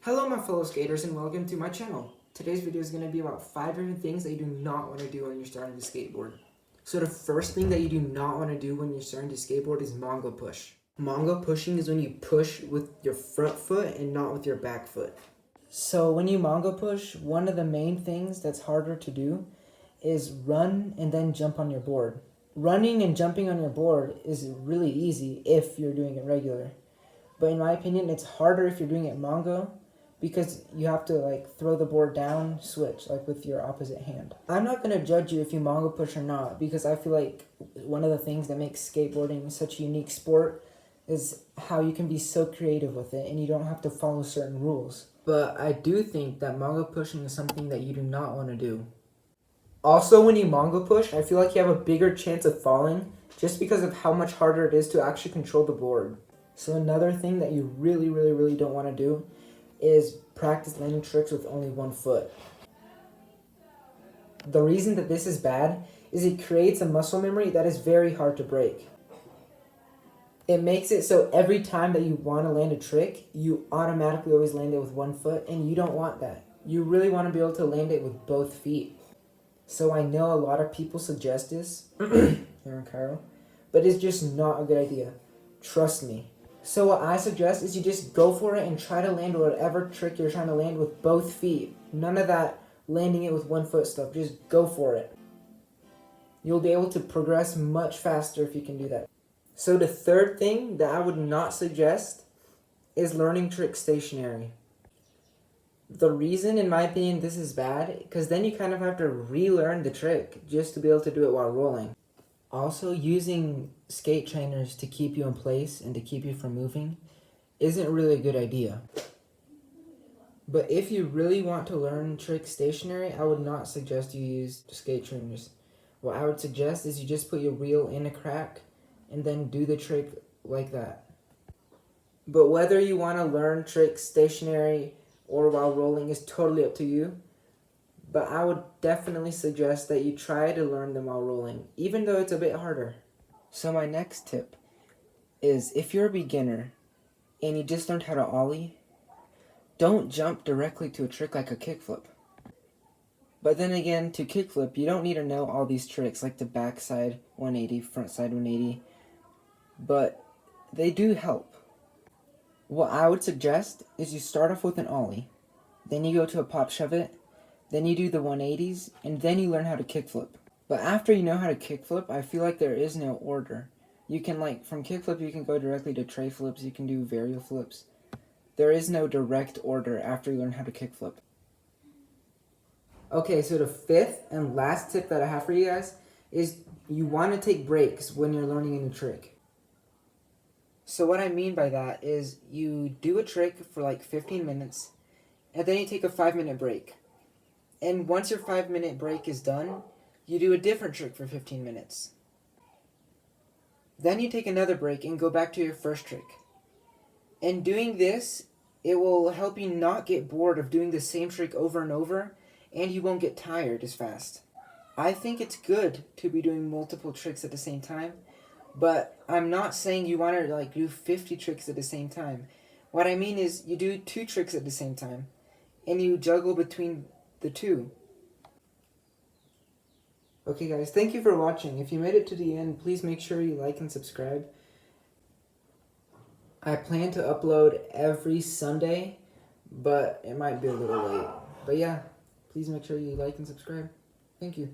Hello my fellow skaters and welcome to my channel. Today's video is going to be about 5 different things that you do not want to do when you're starting to skateboard. So the first thing that you do not want to do when you're starting to skateboard is mongo push. Mongo pushing is when you push with your front foot and not with your back foot. So when you mongo push, one of the main things that's harder to do is run and then jump on your board. Running and jumping on your board is really easy if you're doing it regular. But in my opinion, it's harder if you're doing it mongo because you have to throw the board down, switch with your opposite hand. I'm not going to judge you if you mongo push or not because I feel like one of the things that makes skateboarding such a unique sport is how you can be so creative with it and you don't have to follow certain rules. But I do think that mongo pushing is something that you do not want to do. Also, when you mongo push, I feel like you have a bigger chance of falling just because of how much harder it is to actually control the board. So another thing that you really don't want to do is practice landing tricks with only one foot. The reason that this is bad is it creates a muscle memory that is very hard to break. It makes it so every time that you want to land a trick, you automatically always land it with one foot, and you don't want that. You really want to be able to land it with both feet. So I know a lot of people suggest this here in Cairo, but it's just not a good idea. Trust me. So what I suggest is you just go for it and try to land whatever trick you're trying to land with both feet. None of that landing it with one foot stuff. Just go for it. You'll be able to progress much faster if you can do that. So the third thing that I would not suggest is learning tricks stationary. The reason, in my opinion, this is bad, because then you kind of have to relearn the trick just to be able to do it while rolling. Also, using skate trainers to keep you in place and to keep you from moving isn't really a good idea. But if you really want to learn tricks stationary, I would not suggest you use skate trainers. What I would suggest is you just put your reel in a crack and then do the trick like that. But whether you want to learn tricks stationary or while rolling is totally up to you. But I would definitely suggest that you try to learn them while rolling, even though it's a bit harder. So my next tip is if you're a beginner and you just learned how to ollie, don't jump directly to a trick like a kickflip. But then again, to kickflip, you don't need to know all these tricks like the backside 180, frontside 180, but they do help. What I would suggest is you start off with an ollie, then you go to a pop shove it, then you do the 180s, and then you learn how to kickflip. But after you know how to kickflip, I feel like there is no order. You can from kickflip, you can go directly to tray flips, you can do varial flips. There is no direct order after you learn how to kickflip. Okay, so the fifth and last tip that I have for you guys is you want to take breaks when you're learning a new trick. So what I mean by that is you do a trick for 15 minutes, and then you take a 5-minute break. And once your 5-minute break is done, you do a different trick for 15 minutes. Then you take another break and go back to your first trick. And doing this, it will help you not get bored of doing the same trick over and over, and you won't get tired as fast. I think it's good to be doing multiple tricks at the same time, but I'm not saying you want to do 50 tricks at the same time. What I mean is you do 2 tricks at the same time, and you juggle between the 2. Okay guys, thank you for watching. If you made it to the end, please make sure you like and subscribe. I plan to upload every Sunday, but it might be a little late. But yeah, please make sure you like and subscribe. Thank you.